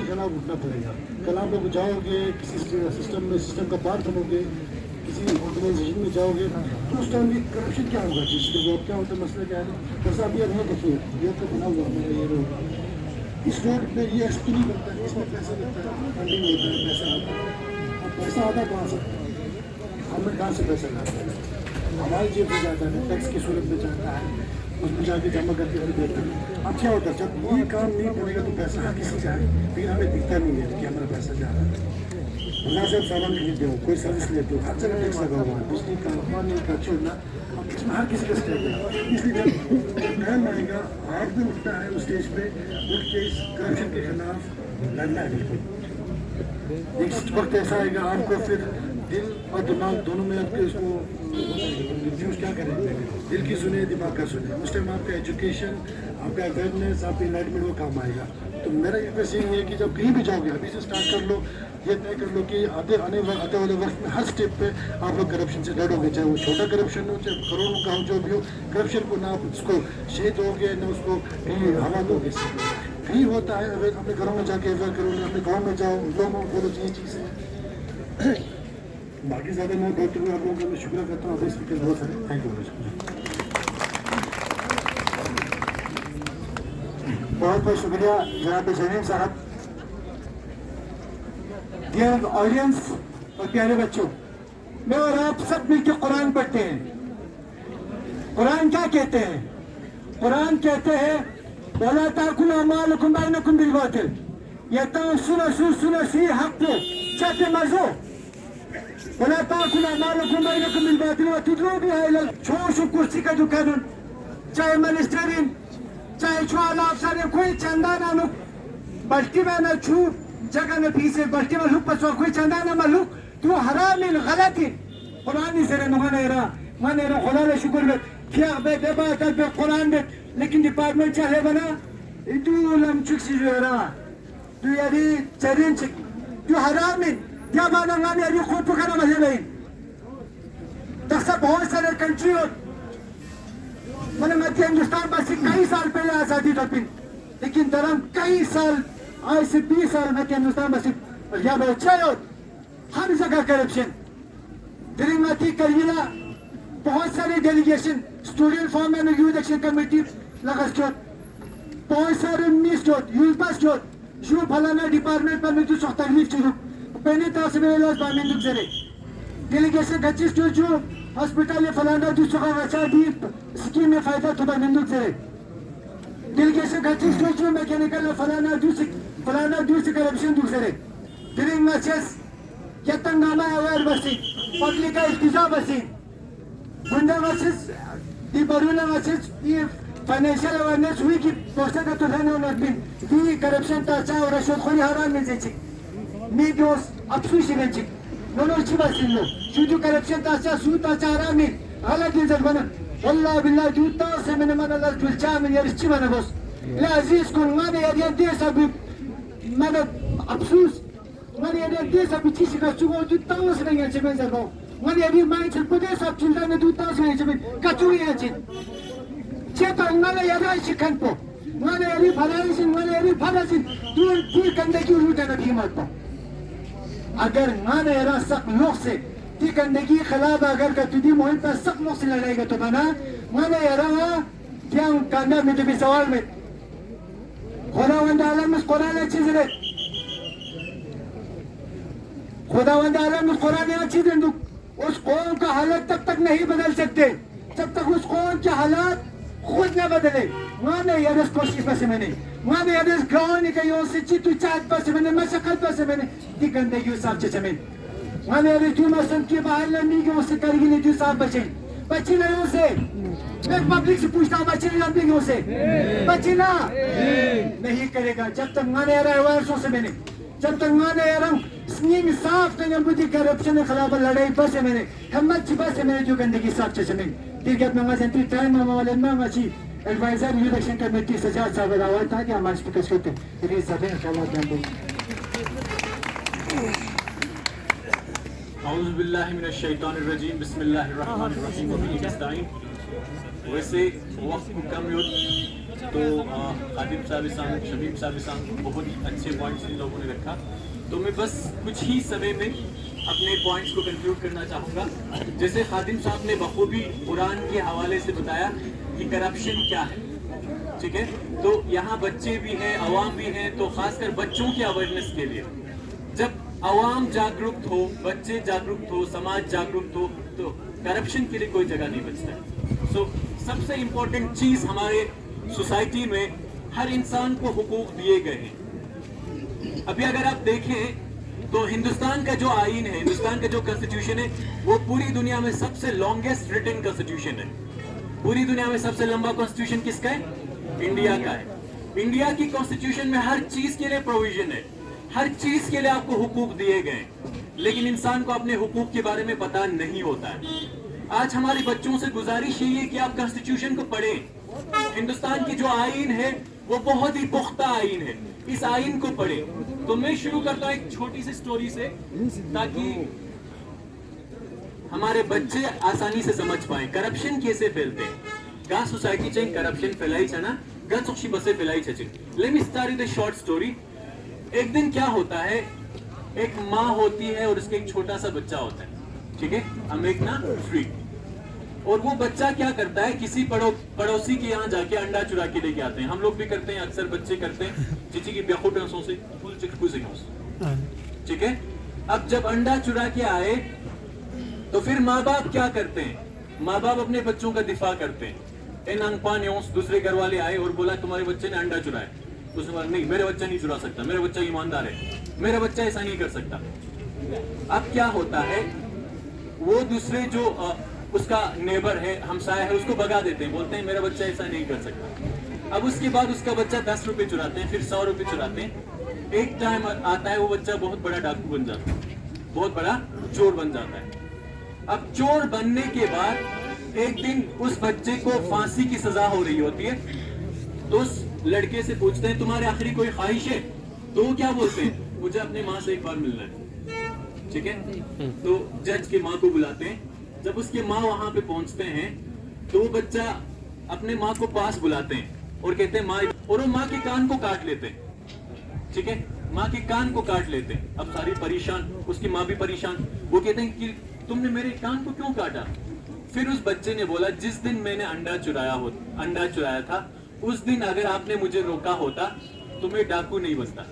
खिलाफ उठना पड़ेगा। कल आप लोग जाओगे किसी सिस्टम का पार्ट बनोगे, किसी ऑर्गेनाइजेशन में जाओगे तो उस टाइम भी करप्शन क्या होगा, जिसके वो क्या होता है, मसला क्या है। बस आप ये नहीं देखिए, ये तो बना हुआ है, ये रोड, इस रोड पे ये एसपी नहीं बनता है, इसमें पैसा लगता है, फंडिंग होता है, पैसा आता है। अब पैसा आता कहाँ से, गवर्नमेंट कहाँ से पैसा लाता है? हमारी जेब से जाता है, टैक्स की सूरत में जाता है, उसमें जाके जमा करके फिर देते हैं। अब क्या होता है, जब ये काम नहीं करेगा तो पैसा हर किसी का है, फिर हमें दिखता नहीं है कि हमारा पैसा जा रहा है। यहाँ से आप सामान खरीदते हो, कोई सर्विस लेते हो, हर जगह टैक्स लगा हुआ है, बिजली का, पानी का, छोड़ना, अब इसमें हर किसी का स्टेप है। इसलिए जब टाइम आएगा, आप भी उठना है उस स्टेज पे, उठ के इस करप्शन के खिलाफ लड़ना है। बिल्कुल एक वक्त ऐसा आएगा, आपको फिर दिल और दिमाग दोनों में आपके उसको यूज क्या करेंगे, दिल की सुने, दिमाग का सुने। उस टाइम आपका एजुकेशन, आपका अवेयरनेस, आपकी एनलाइटमेंट वो काम आएगा। तो मेरा रिक्वेस्ट यही है कि जब कहीं भी जाओगे अभी से स्टार्ट कर लो, ये तय कर लो कि आते वाले वक्त में हर स्टेप पे आप लोग करप्शन से लड़ोगे, चाहे वो छोटा करप्शन हो, चाहे करोड़ों का हो, जो भी हो। करप्शन को ना आप उसको शेर दोगे, ना उसको कहीं हवा दोगे। कहीं होता है, अगर अपने घरों में जाके अवेयर करो, अपने गाँव में जाओ, लोगों को बोलो ये चीज़ है। बाकी ज़्यादा मैं बोलते हुए आप लोगों का मैं शुक्रिया करता हूँ। स्पीकर बहुत सारे, थैंक यू। बहुत बहुत शुक्रिया जनाब शरीफ साहब। डियर ऑडियंस और प्यारे बच्चों, मैं और आप सब मिलकर कुरान पढ़ते हैं। कुरान क्या कहते हैं? कुरान कहते हैं वला ताकुलू अम्वालकुम बैनकुम बिल बातिल यतअस्सुना हक़्क़ु चाहते मज़ो वला ताकुलू अम्वालकुम बैनकुम बिल बातिल व तुदलू बिहा इलल। छो कुर्सी का दुकान, चाहे मिनिस्टरिन, चाहे छो आला अफसर, कोई चंदा ना नुक बल्कि मैं न छू जगह न पीछे बल्कि मैं लुक पसवा कोई चंदा ना मलुक तू हरामिन गलती कुरान से मनेरा खुदा ले शुक्र बे क्या बे बात बे कुरान बे। लेकिन डिपार्टमेंट चाहे बना तू लम चुक्सी जो रहा तू यारी चरिन चिक तू हरामिन क्या माना गाने यारी खुद पकड़ा मजे नहीं तक बहुत सारे कंट्री हो मैंने मध्य हिंदुस्तान बस कई साल पहले आजादी थी, लेकिन दरम कई साल आज से 20 साल मध्य हिंदुस्तान बस या बच्चे हर जगह करप्शन दिल्ली करीला बहुत सारे डेलीगेशन स्टूडेंट फॉर्म में यूथ एक्शन कमेटी लगस बहुत सारे मिस यूथ पास शू फलाना डिपार्टमेंट पर में तो तकलीफ चुरू पहले तास में इलाज बामिंदुक जरे डेलीगेशन गचिस जो हॉस्पिटल फलाना दूसरों का बचा दी स्कीम में फायदा तो बामिंदुक जरे डेलीगेशन गचिस जो मैकेनिकल फलाना दूसरे करप्शन दूसरे दिल्ली मैचेस यतंगामा अवेयर बसी पब्लिक का इल्तिजा बसी गुंडा मैचेस दी बरूला मैचेस ये फाइनेंशियल अवेयरनेस हुई कि पोस्टर का तो रहने वाला दिन दी करप्शन ताचा और रिश्वतखोरी हराम में जेची मीडियोस अफसोस में जी नोनो चिबासिन लो शुद्ध करप्शन ताचा सू ताचा हराम में हालांकि जब वल्लाह बिल्लाह जूता से मैंने मन अल्लाह जुलचा में यार चिबा ना बस ला अजीज को माने यार दे सब मैंने अफसोस मैंने यार दे सब चीज का चुगो जूता से नहीं अच्छे में जाओ मैंने यार माइंड से पुदे सब चिल्ला ने जूता से नहीं अच्छे कचुरी है जी चेता मैंने यार शिकन को मैंने यार फलासिन मैंने यार फलासिन तू कंधे की उल्टा ना कीमत पा अगर मैंने यार सक लोग से ती गंदगी खिलाफ अगर का तुझी मुहिम पर सख्त मुख से लड़ाएगा तो बना मैंने यार क्या कांदा में तो भी सवाल में खुदावंद आलम में कुरान अच्छी से खुदावंद आलम में कुरान अच्छी से उस कौम का हालत तक नहीं बदल सकते जब तक उस कौम के हालात खुद न बदले। मैंने यार इस कोशिश पर से मैंने यार इस ग्राउंड का यो से चितु चाट पर से मैंने मशक्कत पर से मैंने ती गंदगी साफ से मैंने यार जो मौसम के बाहर लंबी के उससे करेगी नहीं जो साफ बचे नहीं उसे मैं पब्लिक से पूछता हूँ बच्चे लंबी उसे बच्चे ना नहीं करेगा जब तक मैंने यार वर्षों से मैंने जब तक मैंने यार स्नीम साफ करने मुझे करप्शन के खिलाफ लड़ाई पर से मैंने हिम्मत छिपा से मैंने जो गंदगी साफ से मैंने ठीक है अपना सेंट्री टाइम वाले में अच्छी एडवाइजर इलेक्शन कमेटी सजा साहब आवाज था कि हमारे स्पीकर होते रिलीज सब इंशाल्लाह औज़ुबिल्लाहि मिनश शैतानिर रजीम बिस्मिल्लाहिर रहमानिर रहीम व बिही नस्तईन वैसे वक्त कम युद्ध तो खादिम साहब शमीम साहब बहुत ही अच्छे पॉइंट्स इन लोगों ने रखा। तो मैं बस कुछ ही समय में अपने पॉइंट्स को कंक्लूड करना चाहूँगा। जैसे खादिम साहब ने बखूबी कुरान के हवाले से बताया कि करप्शन क्या है, ठीक है। तो यहाँ बच्चे भी हैं, अवाम भी हैं, तो खासकर बच्चों के अवेयरनेस के लिए जब अवाम जागरूक हो, बच्चे जागरूक हो, समाज जागरूक हो, तो करप्शन के लिए कोई जगह नहीं बचता है। सो सबसे इम्पोर्टेंट चीज हमारे सोसाइटी में हर इंसान को हुकूक दिए गए हैं। अभी अगर आप देखें तो हिंदुस्तान का जो आईन है, हिंदुस्तान का जो कॉन्स्टिट्यूशन है, वो पूरी दुनिया में सबसे लॉन्गेस्ट रिटन कॉन्स्टिट्यूशन है। पूरी दुनिया में सबसे लंबा कॉन्स्टिट्यूशन किसका है? इंडिया का है। इंडिया की कॉन्स्टिट्यूशन में हर चीज के लिए प्रोविजन है, हर चीज के लिए आपको हुकूक दिए गए, लेकिन इंसान को अपने हुकूक के बारे में पता नहीं होता है। आज हमारे बच्चों से गुजारिश यही है कि आप कॉन्स्टिट्यूशन को पढ़ें। हिंदुस्तान की जो आईन है वो बहुत ही पुख्ता आईन है, इस आईन को पढ़ें। तो मैं शुरू करता हूं एक छोटी सी स्टोरी से, ताकि हमारे बच्चे आसानी से समझ पाए करप्शन कैसे फैलते हैं। गा सोसाइटी चे करप्शन फैलाई छे ना, गा चोक्षी बसे फैलाई छे। Let me start with a short story. एक दिन क्या होता है, एक माँ होती है और उसके एक छोटा सा बच्चा होता है, ठीक है, हम एक ना फ्री। और वो बच्चा क्या करता है, किसी पड़ोसी के यहाँ जाके अंडा चुरा के लेके आते हैं। हम लोग भी करते हैं, अक्सर बच्चे करते हैं, चीची की बेखुटों से फुल ठीक है। अब जब अंडा चुरा के आए तो फिर माँ बाप क्या करते हैं, माँ बाप अपने बच्चों का दिफा करते हैं। दूसरे घर वाले आए और बोला तुम्हारे बच्चे ने अंडा चुराया। उसने बोला नहीं, मेरा बच्चा नहीं चुरा सकता, मेरा बच्चा ईमानदार है, मेरा बच्चा ऐसा नहीं कर सकता। अब क्या होता है, वो दूसरे जो उसका नेबर है, हमसाया है, उसको भगा देते हैं, बोलते हैं मेरा बच्चा ऐसा नहीं कर सकता। अब उसके बाद उसका बच्चा 10 रुपए चुराते हैं, फिर 100 रुपए चुराते हैं। एक टाइम आता है वो बच्चा बहुत बड़ा डाकू बन जाता है, बहुत बड़ा चोर बन जाता है। अब चोर बनने के बाद एक दिन उस बच्चे को फांसी की सजा हो रही होती है। तो उस लड़के से पूछते हैं तुम्हारे आखिरी कोई ख्वाहिश है? तो वो क्या बोलते हैं, मुझे अपने माँ से एक बार मिलना है, ठीक है। तो जज के माँ को बुलाते हैं। जब उसके माँ वहां पे पहुंचते हैं तो वो बच्चा अपने माँ को पास बुलाते हैं और कहते हैं माँ, और वो माँ के कान को काट लेते हैं, ठीक है, माँ के कान को काट लेते हैं। अब सारी परेशान, उसकी माँ भी परेशान। वो कहते हैं कि तुमने मेरे कान को क्यों काटा? फिर उस बच्चे ने बोला जिस दिन मैंने अंडा चुराया था, उस दिन अगर आपने मुझे रोका होता तो मैं डाकू नहीं बचता,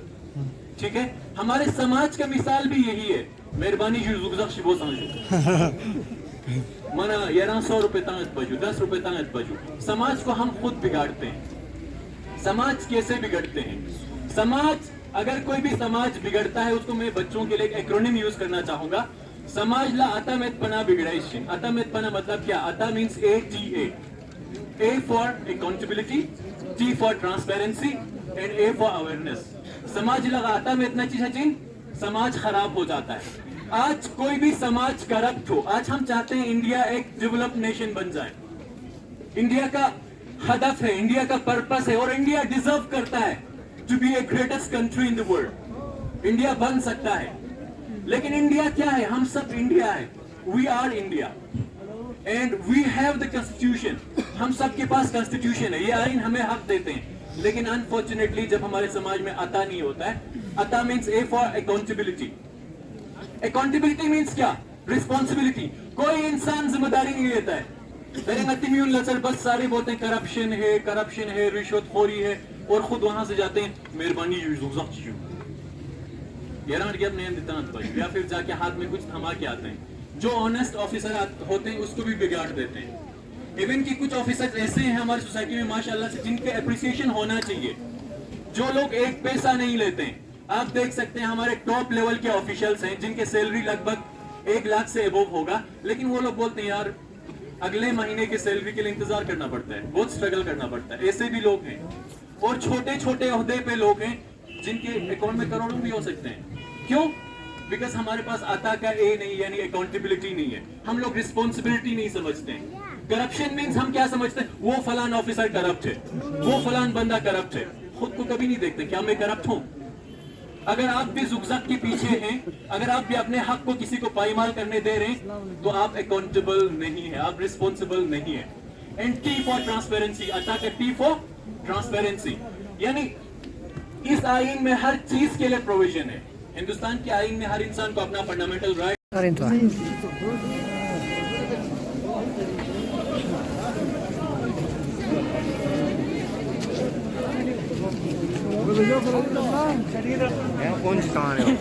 ठीक है। हमारे समाज का मिसाल भी यही है। मेहरबानी वो समझो मना 100 रुपए तंगत बजू, 10 रुपए तंगत बजू। समाज को हम खुद बिगाड़ते हैं। समाज कैसे बिगड़ते हैं? समाज, अगर कोई भी समाज बिगड़ता है, उसको मैं बच्चों के लिए एक एक्रोनिम यूज करना चाहूंगा। समाज ला अता में पना बिगड़ाइशिन। अता में पना मतलब क्या? अता means ATA, A for accountability, T for transparency and A for awareness। समाज लगा आता में इतना चीज है, समाज खराब हो जाता है। आज कोई भी समाज करप्ट हो, आज हम चाहते हैं इंडिया एक डेवलप नेशन बन जाए। इंडिया का हदफ है, इंडिया का पर्पस है, और इंडिया डिजर्व करता है to be a greatest country in the world. India बन सकता है, लेकिन इंडिया क्या है? हम सब इंडिया है। We are India and we have the constitution. हम सब के पास कॉन्स्टिट्यूशन है, ये आईन हमें हक देते हैं। लेकिन अनफॉर्चुनेटली जब हमारे समाज में अता नहीं होता है। अता means A for accountability. Accountability means क्या? रिस्पॉन्सिबिलिटी। कोई इंसान जिम्मेदारी नहीं लेता है। बस सारे बोलते हैं करप्शन है, रिश्वतखोरी है, और खुद वहां से जाते हैं मेहरबानी या फिर जाके हाथ में कुछ थमा के आते हैं। जो ऑनेस्ट ऑफिसर होते हैं उसको भी बिगाड़ देते हैं। इवन कि कुछ ऑफिसर ऐसे हैं हमारी सोसाइटी में माशाल्लाह से, जिनके अप्रिसिएशन होना चाहिए, जो लोग एक पैसा नहीं लेते हैं। आप देख सकते हैं हमारे टॉप लेवल के ऑफिशियल्स हैं जिनके सैलरी लगभग 1 लाख से अबव होगा, लेकिन वो लोग बोलते हैं यार अगले महीने की सैलरी के लिए इंतजार करना पड़ता है, बहुत स्ट्रगल करना पड़ता है। ऐसे भी लोग हैं। और छोटे छोटे ओहदे पे लोग हैं जिनके अकाउंट में करोड़ों भी हो सकते हैं। क्यों? बिकॉज हमारे पास आता का ए नहीं, यानी अकाउंटेबिलिटी नहीं है। हम लोग रिस्पॉन्सिबिलिटी नहीं समझते हैं। करप्शन मीन्स हम क्या समझते हैं? वो फलान ऑफिसर करप्ट है, वो फलान बंदा करप्ट है। खुद को कभी नहीं देखते क्या मैं करप्ट हूं? अगर आप भी जुगजग के पीछे हैं, अगर आप भी अपने हक को किसी को पाईमाल करने दे रहे हैं, तो आप अकाउंटेबल नहीं है, आप रिस्पॉन्सिबल नहीं है। एंड T फॉर ट्रांसपेरेंसी, अता का T फॉर ट्रांसपेरेंसी। यानी इस आइन में हर चीज के लिए प्रोविजन है। हिंदुस्तान के आइन में हर इंसान को अपना फंडामेंटल राइट कौन सी कहानी